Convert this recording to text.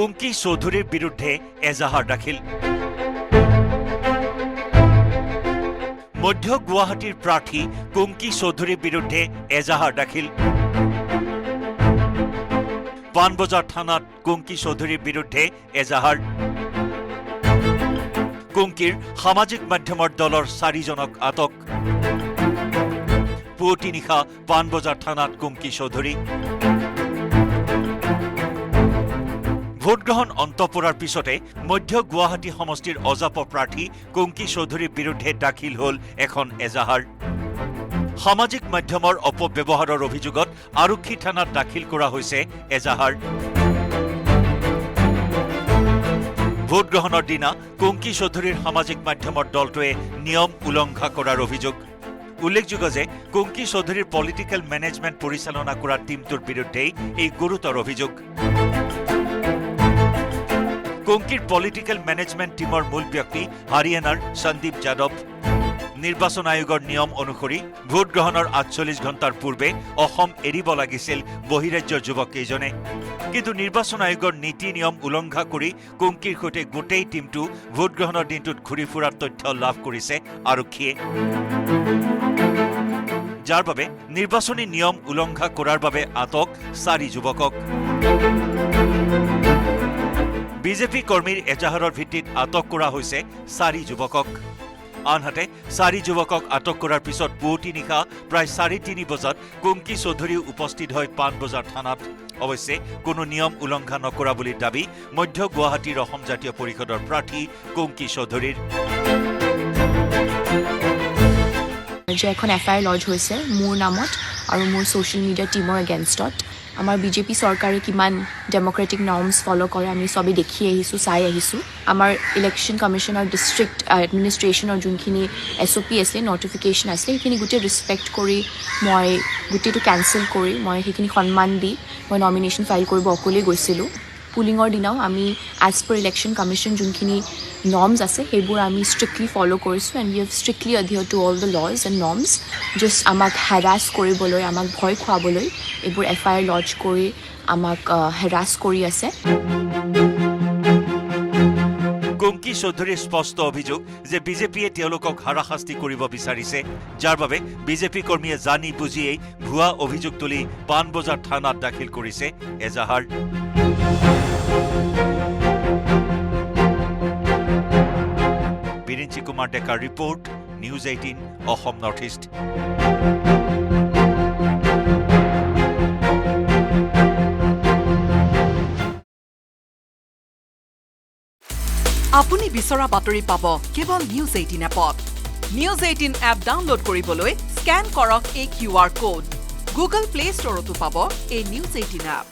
কুংকি চৌধুৰীৰ বিৰুদ্ধে এজাহাৰ দাখিল। মধ্য গুৱাহাটীৰ প্ৰাৰ্থী কুংকি চৌধুৰীৰ বিৰুদ্ধে এজাহাৰ দাখিল। পাণবজাৰ থানাত কুংকি চৌধুৰীৰ বিৰুদ্ধে এজাহাৰ। কুংকিৰ সামাজিক মাধ্যমৰ দলৰ 4জনক আটক। পুৱতি নিশা পাণবজাৰ থানাত কুংকি চৌধুৰী। ভোটগ্ৰহণ অন্ত পৰাৰ পিছতে মধ্য গুৱাহাটী সমষ্টিৰ অজাপ প্ৰাৰ্থী কুংকি চৌধুৰীৰ বিৰুদ্ধে দাখিল হ'ল এখন এজাহাৰ। সামাজিক মাধ্যমৰ অপব্যৱহাৰৰ অভিযোগত আৰক্ষী থানাত দাখিল কৰা হৈছে এজাহাৰ। ভোটগ্ৰহণৰ দিনা কুংকি চৌধুৰীৰ সামাজিক মাধ্যমৰ দলটোৱে নিয়ম উলংঘা কৰাৰ অভিযোগ। উল্লেখযোগ্য যে কুংকি চৌধুৰীৰ পলিটিকেল মেনেজমেণ্ট পৰিচালনা কৰা টীমটোৰ বিৰুদ্ধেই এই গুৰুতৰ অভিযোগ। কুংকিৰ পলিটিকেল মেনেজমেণ্ট টীমৰ মূল ব্যক্তি হাৰিয়ানাৰ সন্দীপ যাদৱ। নিৰ্বাচন আয়োগৰ নিয়ম অনুসৰি ভোটগ্ৰহণৰ 48 ঘণ্টাৰ পূৰ্বে অসম এৰিব লাগিছিল বহিৰাজ্যৰ যুৱককেইজনে। কিন্তু নিৰ্বাচন আয়োগৰ নীতি নিয়ম উলংঘা কৰি কুংকিৰ সৈতে গোটেই টীমটো ভোটগ্ৰহণৰ দিনটোত ঘূৰি ফুৰাৰ তথ্য লাভ কৰিছে আৰক্ষীয়ে, যাৰ বাবে নিৰ্বাচনী নিয়ম উলংঘা কৰাৰ বাবে আটক 4 যুৱকক। বিজেপি কৰ্মীৰ এজাহাৰৰ ভিত্তিত আটক কৰা হৈছে 4 যুৱকক। আনহাতে 4 যুৱকক আটক কৰাৰ পিছত পুৱতি নিশা প্ৰায় 3:30 বজাত কুংকি চৌধুৰী উপস্থিত হয় পাণবজাৰ থানাত। অৱশ্যে কোনো নিয়ম উলংঘা নকৰা বুলি দাবী মধ্য গুৱাহাটীৰ অসম জাতীয় পৰিষদৰ প্ৰাৰ্থী কুংকি চৌধুৰীৰ। যে এখন FIR লজ হৈছে মোৰ নামত আৰু মোৰ ছ'চিয়েল মিডিয়া টীমৰ এগেইনষ্টত। আমাৰ বিজেপি চৰকাৰে কিমান ডেম'ক্ৰেটিক নৰ্মছ ফ'ল' কৰে আমি চবেই দেখি আহিছোঁ, চাই আহিছোঁ। আমাৰ ইলেকশ্যন কমিশ্যনৰ ডিষ্ট্ৰিক্ট এডমিনিষ্ট্ৰেশ্যনৰ যোনখিনি SOP আছিলে, নটিফিকেশ্যন আছিলে, সেইখিনি গোটেই ৰিছপেক্ট কৰি মই গোটেইটো কেঞ্চেল কৰি মই সেইখিনি সন্মান দি মই নমিনেশ্যন ফাইল কৰিব অকলেই গৈছিলোঁ। পুলিঙৰ দিনাও আমি এজ পাৰ ইলেকশ্যন কমিশ্যন যোনখিনি নৰ্মছ আছে সেইবোৰ আমি ষ্ট্ৰিক্টলি ফ'ল' কৰিছোঁ and we have strictly adhere to all the laws and norms. Just আমাক হেৰাছ কৰিবলৈ, আমাক ভয় খুৱাবলৈ এইবোৰ FIR লজ কৰি আমাক হেৰাছ কৰি আছে। কুংকি চৌধুৰীৰ স্পষ্ট অভিযোগ যে বিজেপিয়ে তেওঁলোকক হাৰাশাস্তি কৰিব বিচাৰিছে, যাৰ বাবে বিজেপি কৰ্মীয়ে জানি বুজিয়েই ভুৱা অভিযোগ তুলি পাণবজাৰ থানাত দাখিল কৰিছে এজাহাৰ। বিৰিঞ্চি কুমাৰ ডেকাৰ report, news 18 Assam north east. আপুনি বিচৰা বাতৰি পাব কেৱল নিউজ 18 এপত। নিউজ 18 এপ ডাউনলোড কৰিবলৈ স্কেন কৰক এই QR কোড। গুগল প্লে ষ্টৰতো পাব এই নিউজ 18 এপ।